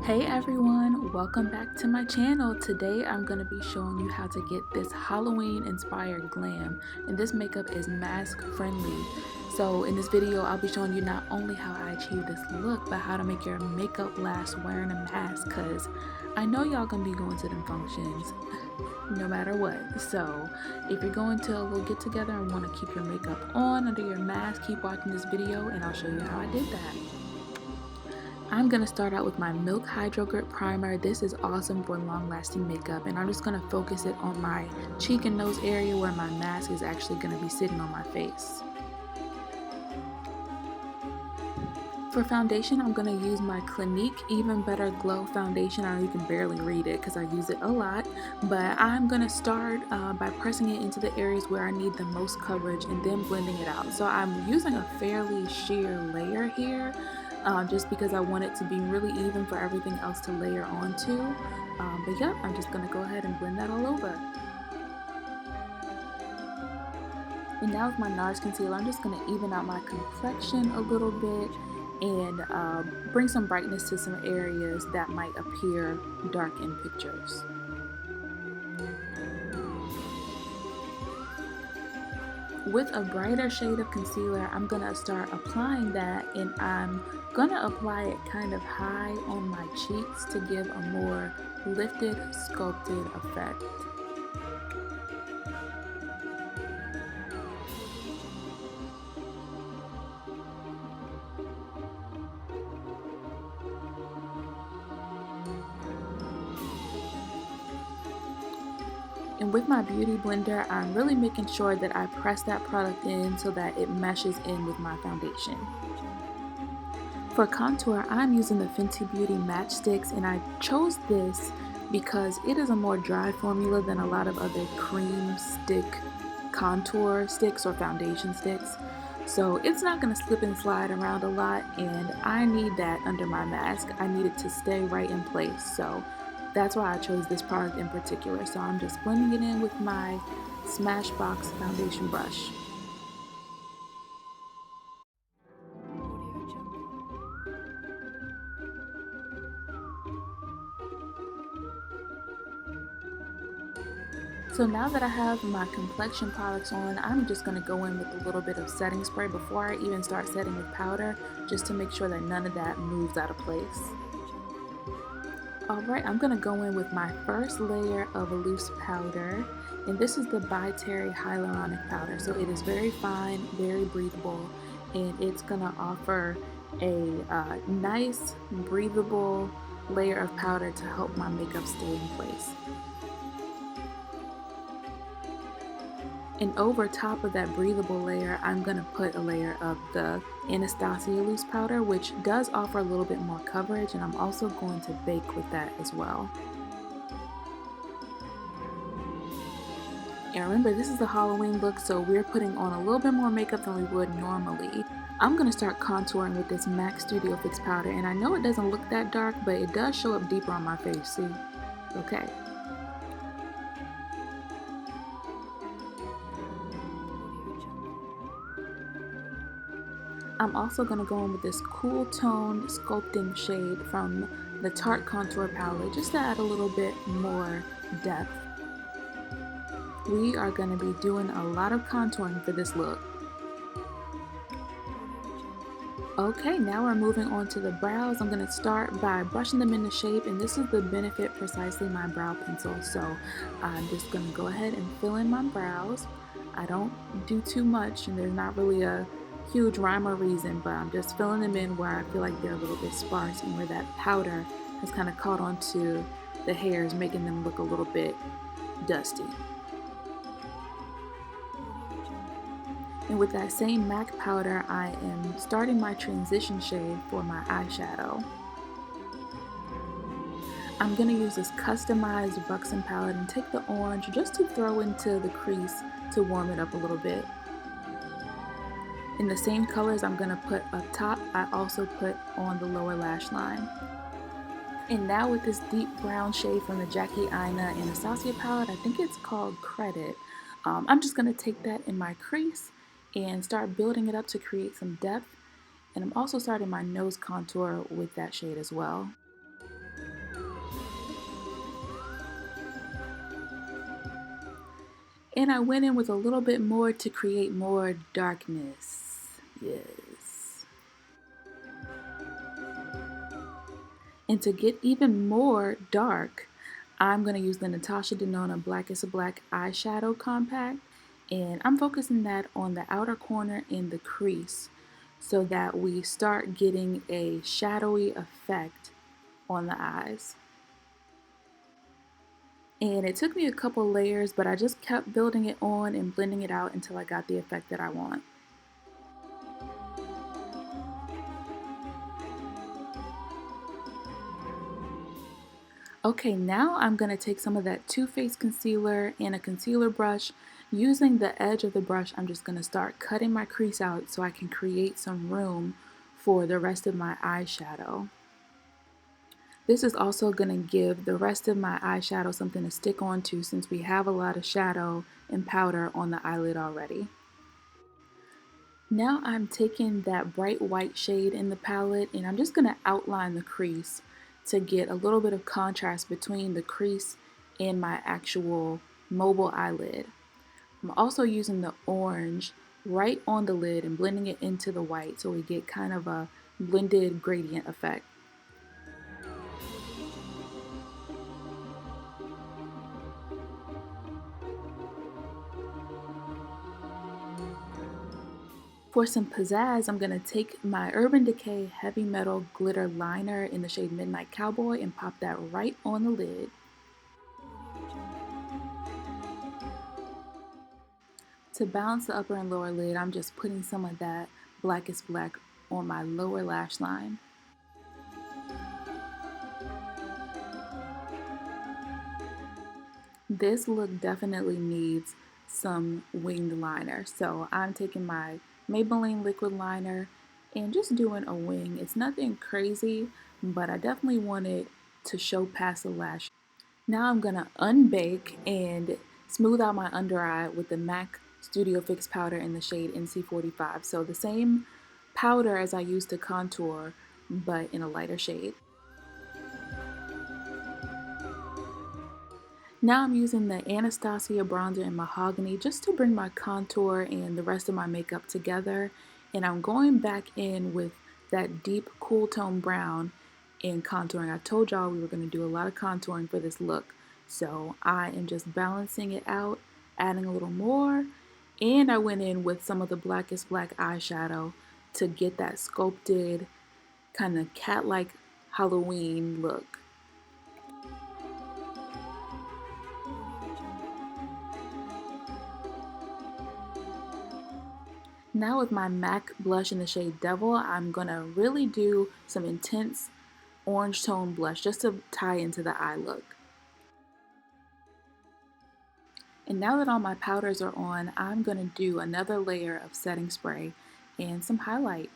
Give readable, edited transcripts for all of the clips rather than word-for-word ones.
Hey everyone, welcome back to my channel. Today I'm going to be showing you how to get this Halloween inspired glam, and this makeup is mask friendly. So in this video I'll be showing you not only how I achieve this look, but how to make your makeup last wearing a mask, because I know y'all gonna be going to them functions no matter what. So if you're going to a little get together and want to keep your makeup on under your mask, keep watching this video and I'll show you how I did that. I'm going to start out with my Milk Hydro Grip Primer. This is awesome for long-lasting makeup, and I'm just going to focus it on my cheek and nose area where my mask is actually going to be sitting on my face. For foundation, I'm going to use my Clinique Even Better Glow Foundation. I know you can barely read it because I use it a lot, but I'm going to start by pressing it into the areas where I need the most coverage and then blending it out. So I'm using a fairly sheer layer here. Just because I want it to be really even for everything else to layer onto. But yeah, I'm just going to go ahead and blend that all over. And now with my NARS concealer, I'm just going to even out my complexion a little bit and bring some brightness to some areas that might appear dark in pictures. With a brighter shade of concealer, I'm going to start applying that, and I'm going to apply it kind of high on my cheeks to give a more lifted, sculpted effect. And with my beauty blender, I'm really making sure that I press that product in so that it meshes in with my foundation. For contour, I'm using the Fenty Beauty Match Sticks, and I chose this because it is a more dry formula than a lot of other cream stick contour sticks or foundation sticks. So it's not going to slip and slide around a lot, and I need that under my mask. I need it to stay right in place. So that's why I chose this product in particular. So I'm just blending it in with my Smashbox foundation brush. So now that I have my complexion products on, I'm just going to go in with a little bit of setting spray before I even start setting with powder, just to make sure that none of that moves out of place. Alright, I'm going to go in with my first layer of a loose powder, and this is the By Terry Hyaluronic Powder. So it is very fine, very breathable, and it's going to offer a nice, breathable layer of powder to help my makeup stay in place. And over top of that breathable layer, I'm going to put a layer of the Anastasia loose powder, which does offer a little bit more coverage, and I'm also going to bake with that as well. And remember, this is a Halloween look, so we're putting on a little bit more makeup than we would normally. I'm going to start contouring with this MAC Studio Fix powder, and I know it doesn't look that dark, but it does show up deeper on my face, see? Okay. I'm also going to go in with this Cool Tone Sculpting shade from the Tarte Contour Palette, just to add a little bit more depth. We are going to be doing a lot of contouring for this look. Okay, now we're moving on to the brows. I'm going to start by brushing them into shape, and this is the Benefit Precisely My Brow Pencil. So I'm just going to go ahead and fill in my brows. I don't do too much, and there's not really a huge rhyme or reason, but I'm just filling them in where I feel like they're a little bit sparse and where that powder has kind of caught onto the hairs, making them look a little bit dusty. And with that same MAC powder, I am starting my transition shade for my eyeshadow. I'm going to use this customized Buxom palette and take the orange just to throw into the crease to warm it up a little bit. In the same colors I'm going to put up top, I also put on the lower lash line. And now with this deep brown shade from the Jackie Aina Anastasia palette, I think it's called Credit, I'm just going to take that in my crease and start building it up to create some depth. And I'm also starting my nose contour with that shade as well. And I went in with a little bit more to create more darkness. Yes. And to get even more dark, I'm going to use the Natasha Denona Black is Black eyeshadow compact, and I'm focusing that on the outer corner in the crease so that we start getting a shadowy effect on the eyes. And it took me a couple layers, but I just kept building it on and blending it out until I got the effect that I want. Okay, now I'm going to take some of that Too Faced concealer and a concealer brush. Using the edge of the brush, I'm just going to start cutting my crease out so I can create some room for the rest of my eyeshadow. This is also going to give the rest of my eyeshadow something to stick onto since we have a lot of shadow and powder on the eyelid already. Now I'm taking that bright white shade in the palette and I'm just going to outline the crease to get a little bit of contrast between the crease and my actual mobile eyelid. I'm also using the orange right on the lid and blending it into the white so we get kind of a blended gradient effect. For some pizzazz, I'm going to take my Urban Decay Heavy Metal Glitter Liner in the shade Midnight Cowboy and pop that right on the lid. To balance the upper and lower lid, I'm just putting some of that Black is Black on my lower lash line. This look definitely needs some winged liner, so I'm taking my Maybelline liquid liner and just doing a wing. It's nothing crazy, but I definitely wanted to show past the lash. Now I'm gonna unbake and smooth out my under eye with the MAC Studio Fix powder in the shade NC45. So the same powder as I used to contour, but in a lighter shade. Now I'm using the Anastasia bronzer in Mahogany just to bring my contour and the rest of my makeup together. And I'm going back in with that deep cool tone brown in contouring. I told y'all we were going to do a lot of contouring for this look. So I am just balancing it out, adding a little more. And I went in with some of the Black is Black eyeshadow to get that sculpted kind of cat-like Halloween look. Now with my MAC blush in the shade Devil, I'm going to really do some intense orange tone blush just to tie into the eye look. And now that all my powders are on, I'm going to do another layer of setting spray and some highlight.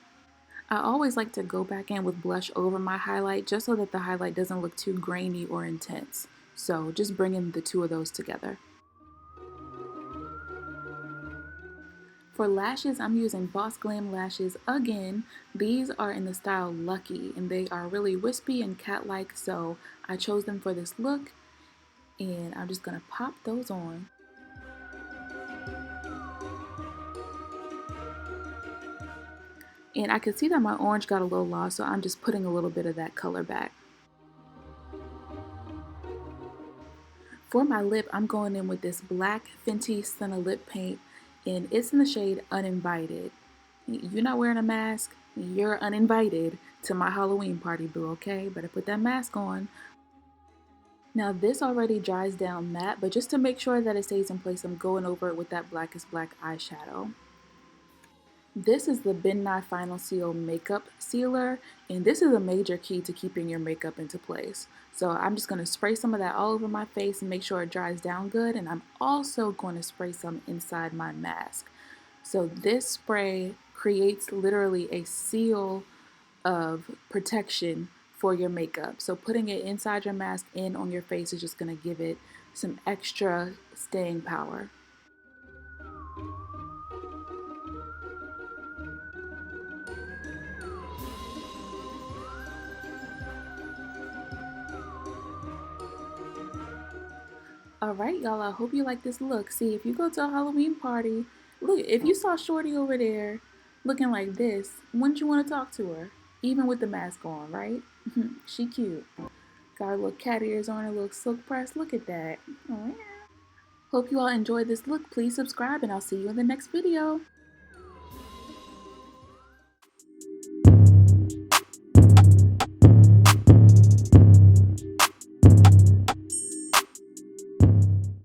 I always like to go back in with blush over my highlight just so that the highlight doesn't look too grainy or intense. So just bringing the two of those together. For lashes, I'm using Boss Glam lashes again. These are in the style Lucky, and they are really wispy and cat-like, so I chose them for this look, and I'm just going to pop those on. And I could see that my orange got a little lost, so I'm just putting a little bit of that color back. For my lip, I'm going in with this black Fenty Senna lip paint, and it's in the shade Uninvited. You're not wearing a mask, you're uninvited to my Halloween party, boo, okay? Better put that mask on. Now this already dries down matte, but just to make sure that it stays in place, I'm going over it with that Black is Black eyeshadow. This is the Ben Nye Final Seal Makeup Sealer, and this is a major key to keeping your makeup into place. So I'm just going to spray some of that all over my face and make sure it dries down good, and I'm also going to spray some inside my mask. So this spray creates literally a seal of protection for your makeup. So putting it inside your mask and on your face is just going to give it some extra staying power. Alright, y'all, I hope you like this look. See, if you go to a Halloween party, look, if you saw Shorty over there looking like this, wouldn't you want to talk to her? Even with the mask on, right? She cute. Got her little cat ears on, her little silk press. Look at that. Oh, yeah. Hope you all enjoyed this look. Please subscribe and I'll see you in the next video.